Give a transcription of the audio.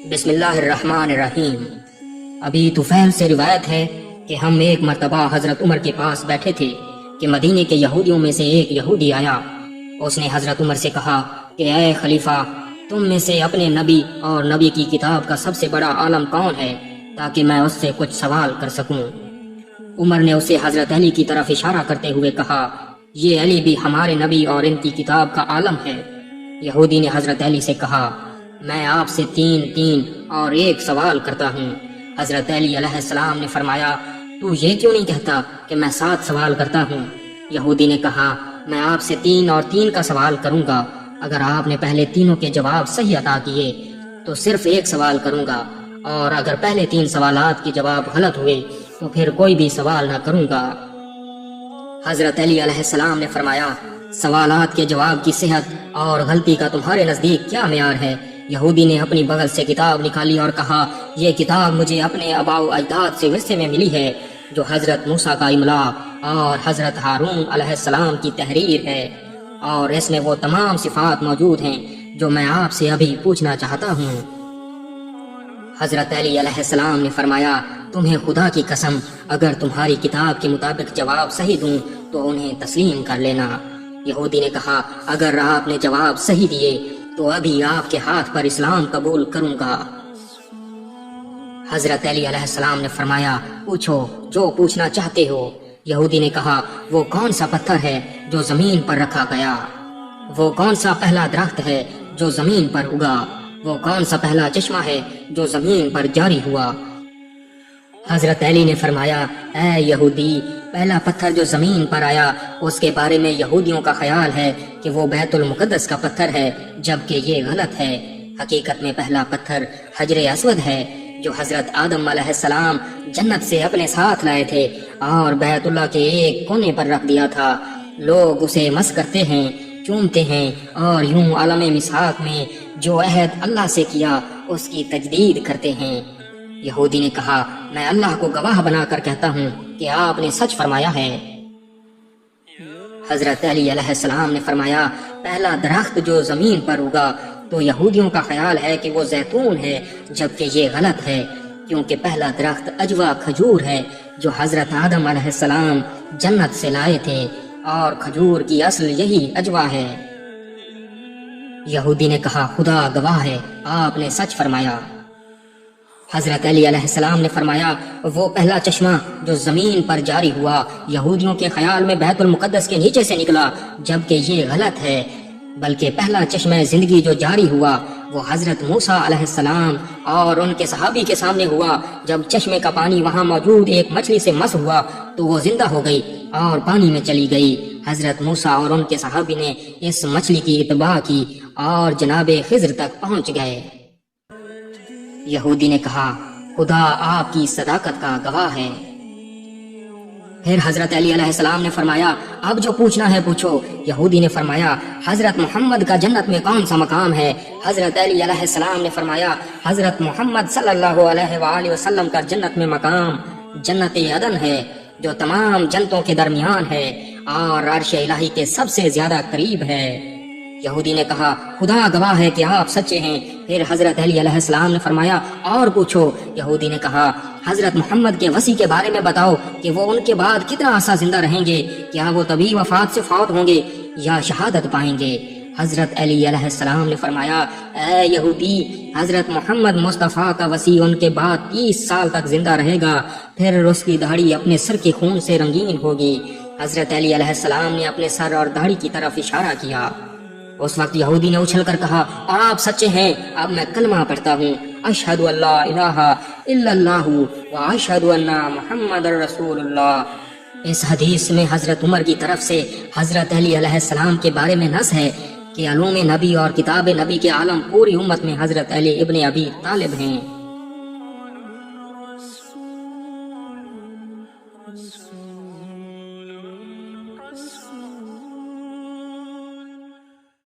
بسم اللہ الرحمن الرحیم۔ ابھی طفیل سے روایت ہے کہ ہم ایک مرتبہ حضرت عمر کے پاس بیٹھے تھے کہ مدینے کے یہودیوں میں سے ایک یہودی آیا۔ اس نے حضرت عمر سے کہا کہ اے خلیفہ، تم میں سے اپنے نبی اور نبی کی کتاب کا سب سے بڑا عالم کون ہے تاکہ میں اس سے کچھ سوال کر سکوں۔ عمر نے اسے حضرت علی کی طرف اشارہ کرتے ہوئے کہا، یہ علی بھی ہمارے نبی اور ان کی کتاب کا عالم ہے۔ یہودی نے حضرت علی سے کہا، میں آپ سے تین اور ایک سوال کرتا ہوں۔ حضرت علی علیہ السلام نے فرمایا، تو یہ کیوں نہیں کہتا کہ میں 7 سوال کرتا ہوں؟ یہودی نے کہا، میں آپ سے 3 اور 3 کا سوال کروں گا۔ اگر آپ نے پہلے تینوں کے جواب صحیح عطا کیے تو صرف 1 سوال کروں گا، اور اگر پہلے 3 سوالات کے جواب غلط ہوئے تو پھر کوئی بھی سوال نہ کروں گا۔ حضرت علی علیہ السلام نے فرمایا، سوالات کے جواب کی صحت اور غلطی کا تمہارے نزدیک کیا معیار ہے؟ یہودی نے اپنی بغل سے کتاب نکالی اور کہا، یہ کتاب مجھے اپنے آباء و اجداد سے ورثے میں ملی ہے، جو حضرت موسیٰ کا املا اور حضرت ہارون علیہ السلام کی تحریر ہے، اور اس میں وہ تمام صفات موجود ہیں جو میں آپ سے ابھی پوچھنا چاہتا ہوں۔ حضرت علی علیہ السلام نے فرمایا، تمہیں خدا کی قسم، اگر تمہاری کتاب کے مطابق جواب صحیح دوں تو انہیں تسلیم کر لینا۔ یہودی نے کہا، اگر آپ نے جواب صحیح دیے تو ابھی آپ کے ہاتھ پر اسلام قبول کروں گا۔ حضرت علی علیہ السلام نے فرمایا، پوچھو جو پوچھنا چاہتے ہو۔ یہودی نے کہا، وہ کون سا پتھر ہے جو زمین پر رکھا گیا؟ وہ کون سا پہلا درخت ہے جو زمین پر اگا؟ وہ کون سا پہلا چشمہ ہے جو زمین پر جاری ہوا؟ حضرت علی نے فرمایا، اے یہودی، پہلا پتھر جو زمین پر آیا اس کے بارے میں یہودیوں کا خیال ہے کہ وہ بیت المقدس کا پتھر ہے، جبکہ یہ غلط ہے۔ حقیقت میں پہلا پتھر حجر اسود ہے، جو حضرت آدم علیہ السلام جنت سے اپنے ساتھ لائے تھے اور بیت اللہ کے ایک کونے پر رکھ دیا تھا۔ لوگ اسے مس کرتے ہیں، چومتے ہیں، اور یوں عالم مسحاق میں جو عہد اللہ سے کیا اس کی تجدید کرتے ہیں۔ یہودی نے کہا، میں اللہ کو گواہ بنا کر کہتا ہوں کہ آپ نے سچ فرمایا ہے۔ حضرت علی علیہ السلام نے فرمایا، پہلا درخت جو زمین پر اگا تو یہودیوں کا خیال ہے کہ وہ زیتون ہے، جبکہ یہ غلط ہے، کیونکہ پہلا درخت اجوا کھجور ہے جو حضرت آدم علیہ السلام جنت سے لائے تھے، اور کھجور کی اصل یہی اجوا ہے۔ یہودی نے کہا، خدا گواہ ہے، آپ نے سچ فرمایا۔ حضرت علی علیہ السلام نے فرمایا، وہ پہلا چشمہ جو زمین پر جاری ہوا یہودیوں کے خیال میں بیت المقدس کے نیچے سے نکلا، جبکہ یہ غلط ہے، بلکہ پہلا چشمہ زندگی جو جاری ہوا وہ حضرت موسیٰ علیہ السلام اور ان کے صحابی کے سامنے ہوا۔ جب چشمے کا پانی وہاں موجود ایک مچھلی سے مس ہوا تو وہ زندہ ہو گئی اور پانی میں چلی گئی۔ حضرت موسیٰ اور ان کے صحابی نے اس مچھلی کی اتباع کی اور جناب خضر تک پہنچ گئے۔ یہودی نے کہا، خدا آپ کی صداقت کا گواہ ہے۔ پھر حضرت علی علیہ السلام نے فرمایا، اب جو پوچھنا ہے پوچھو۔ یہودی نے فرمایا، حضرت محمد کا جنت میں کون سا مقام ہے؟ حضرت علی علیہ السلام نے فرمایا، حضرت محمد صلی اللہ علیہ وآلہ وسلم کا جنت میں مقام جنت عدن ہے، جو تمام جنتوں کے درمیان ہے اور عرش الہی کے سب سے زیادہ قریب ہے۔ یہودی نے کہا، خدا گواہ ہے کہ آپ سچے ہیں۔ پھر حضرت علی علیہ السلام نے فرمایا، اور پوچھو۔ یہودی نے کہا، حضرت محمد کے وصی کے بارے میں بتاؤ کہ وہ ان کے بعد کتنا عرصہ زندہ رہیں گے، کیا وہ طبی وفات سے فوت ہوں گے یا شہادت پائیں گے؟ حضرت علی علیہ السلام نے فرمایا، اے یہودی، حضرت محمد مصطفیٰ کا وصی ان کے بعد 30 سال تک زندہ رہے گا، پھر اس کی داڑھی اپنے سر کے خون سے رنگین ہوگی۔ حضرت علی علیہ السلام نے اپنے سر اور داڑھی کی طرف اشارہ کیا۔ اس وقت یہودی نے اچھل کر کہا، آپ سچے ہیں، اب میں کلمہ پڑھتا ہوں، اشہد ان لا الہ الا اللہ و اشہد ان محمد رسول اللہ۔ اس حدیث میں حضرت عمر کی طرف سے حضرت علی علیہ السلام کے بارے میں نص ہے کہ علوم نبی اور کتاب نبی کے عالم پوری امت میں حضرت علی ابن ابی طالب ہیں۔